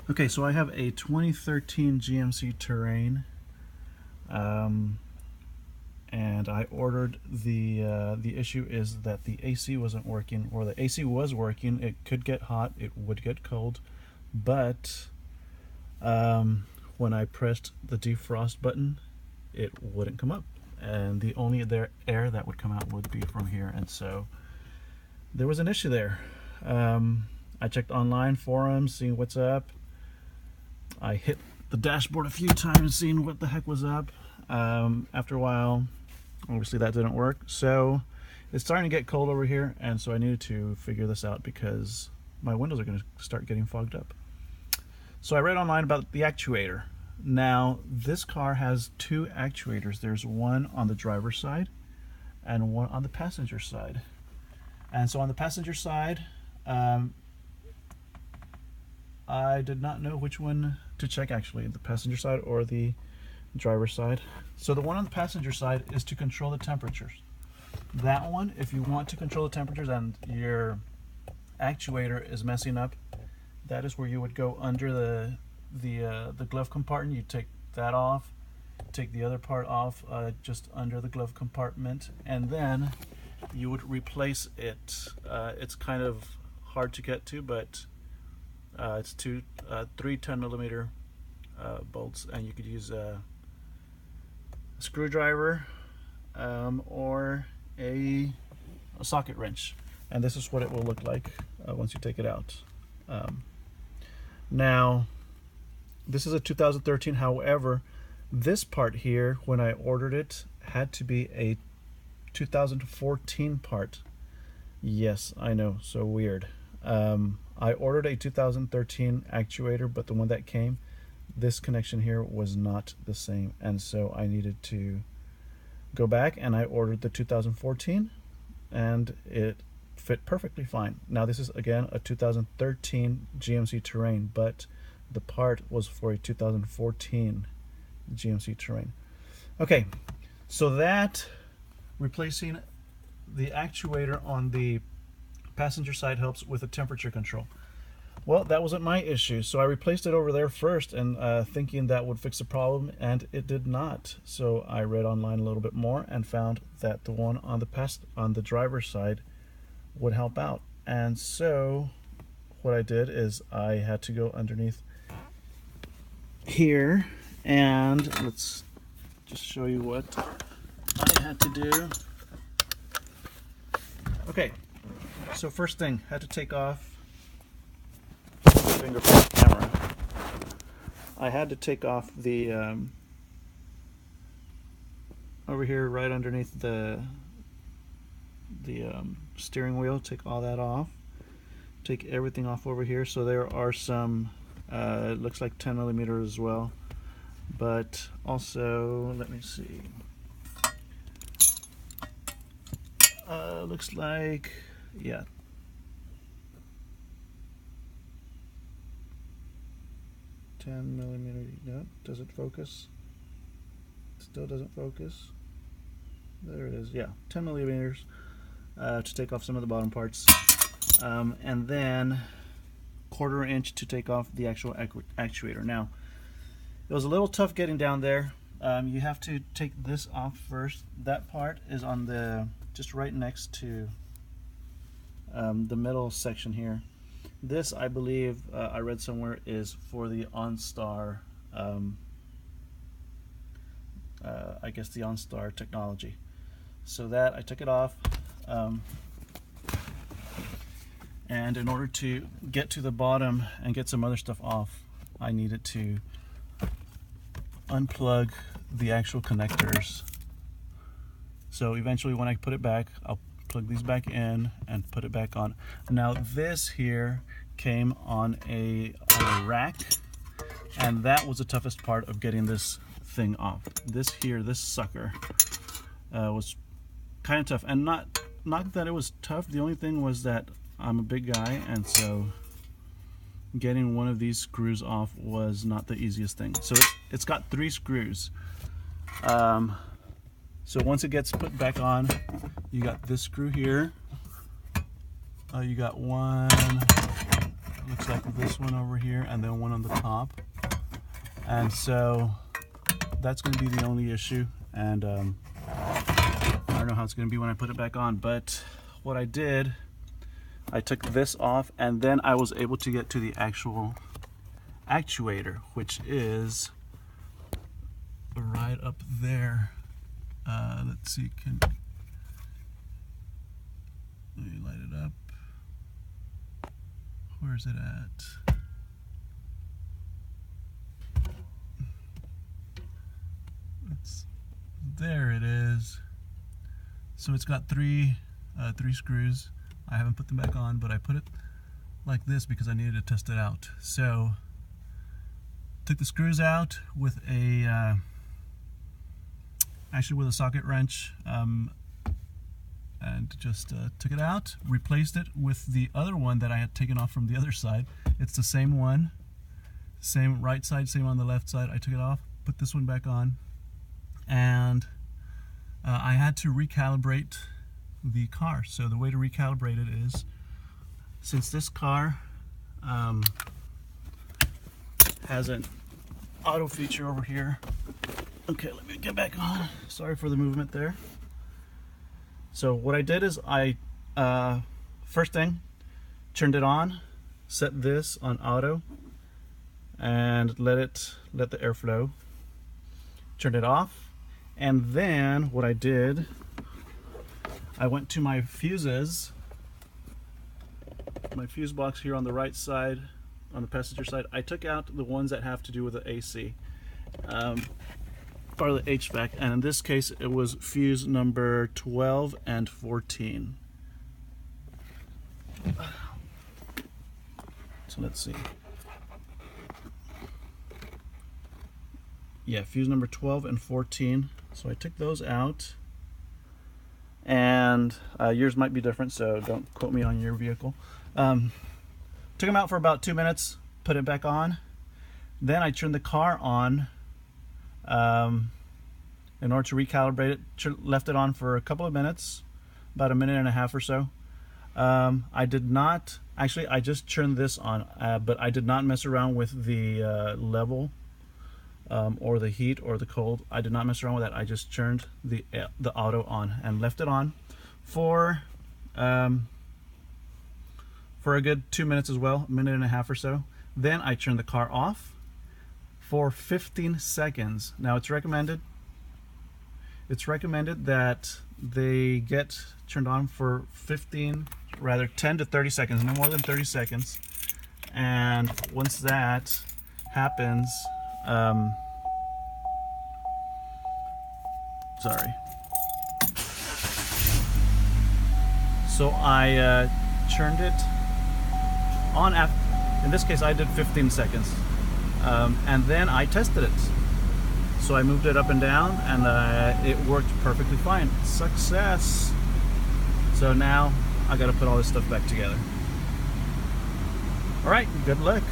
Okay, so I have a 2013 GMC Terrain, and I ordered the issue is that the AC wasn't working, or the AC was working. It could get hot, it would get cold, but when I pressed the defrost button, it wouldn't come up, and the only air that would come out would be from here, and so there was an issue there. I checked online forums, seeing what's up. I hit the dashboard a few times, seeing what the heck was up. After a while, obviously that didn't work. So it's starting to get cold over here, and so I needed to figure this out because my windows are going to start getting fogged up. So I read online about the actuator. Now, this car has two actuators. There's one on the driver's side and one on the passenger side. And so on the passenger side, I did not know which one to check, actually, the passenger side or the driver's side. So the one on the passenger side is to control the temperatures. That one, if you want to control the temperatures and your actuator is messing up, that is where you would go under the glove compartment. You take that off, take the other part off just under the glove compartment, and then you would replace it. It's kind of hard to get to, but it's three 10mm bolts, and you could use a screwdriver or a socket wrench, and this is what it will look like once you take it out. Now, this is a 2013. However, this part here, when I ordered it, had to be a 2014 part. Yes, I know, so weird. I ordered a 2013 actuator, but the one that came, this connection here was not the same, and so I needed to go back and I ordered the 2014, and it fit perfectly fine. Now, this is again a 2013 GMC Terrain, but the part was for a 2014 GMC Terrain. Okay, so that replacing the actuator on the passenger side helps with the temperature control. Well, that wasn't my issue, so I replaced it over there first, and thinking that would fix the problem, and it did not. So I read online a little bit more and found that the one on the driver's side would help out. And so what I did is I had to go underneath here, and let's just show you what I had to do. Okay, so first thing, had to take off the fingerprint camera. I had to take off the over here right underneath the steering wheel. Take all that off. Take everything off over here. So there are some it looks like 10mm as well, but also, let me see, looks like, yeah, no, does it focus? Still doesn't focus. There it is. Yeah, 10mm to take off some of the bottom parts, and then 1/4 inch to take off the actual actuator. Now, it was a little tough getting down there. You have to take this off first. That part is on the just right next to the middle section here. This, I believe, I read somewhere, is for the OnStar, I guess the OnStar technology. So that, I took it off, and in order to get to the bottom and get some other stuff off, I needed to unplug the actual connectors. So eventually, when I put it back, I'll plug these back in and put it back on. Now, this here came on a rack, and that was the toughest part of getting this thing off. This here, this sucker, was kind of tough, and not that it was tough. The only thing was that I'm a big guy, and so getting one of these screws off was not the easiest thing. So it's got 3 screws. So once it gets put back on, you got this screw here. You got one, looks looks like this one over here and then one on the top. And so that's going to be the only issue, and I don't know how it's going to be when I put it back on. But what I did, I took this off, and then I was able to get to the actual actuator, which is right up there. Let's see, let me light it up. Where's it at? There it is. So it's got three screws. I haven't put them back on, but I put it like this because I needed to test it out. So took the screws out with a actually with a socket wrench, and just took it out, replaced it with the other one that I had taken off from the other side. It's the same one, same right side, same on the left side. I took it off, put this one back on, and I had to recalibrate the car. So the way to recalibrate it is, since this car has an auto feature over here. Okay, let me get back on. Sorry for the movement there. So what I did is I first thing, turned it on, set this on auto, and let the air flow. Turned it off. And then what I did, I went to my fuses, my fuse box here on the right side, on the passenger side. I took out the ones that have to do with the AC, or the HVAC, and in this case it was fuse number 12 and 14. So let's see. Yeah, fuse number 12 and 14. So I took those out, and yours might be different, so don't quote me on your vehicle. Took them out for about 2 minutes, put it back on. Then I turned the car on in order to recalibrate it. Left it on for a couple of minutes, about a minute and a half or so. I did not, actually I just turned this on, but I did not mess around with the level or the heat or the cold. I did not mess around with that. I just turned the auto on and left it on for a good 2 minutes as well, a minute and a half or so. Then I turned the car off for 15 seconds. Now it's recommended that they get turned on for 10 to 30 seconds, no more than 30 seconds. And once that happens, sorry. So I turned it on after, in this case I did 15 seconds. And then I tested it. So I moved it up and down, and it worked perfectly fine. Success! So now I gotta put all this stuff back together. Alright, good luck.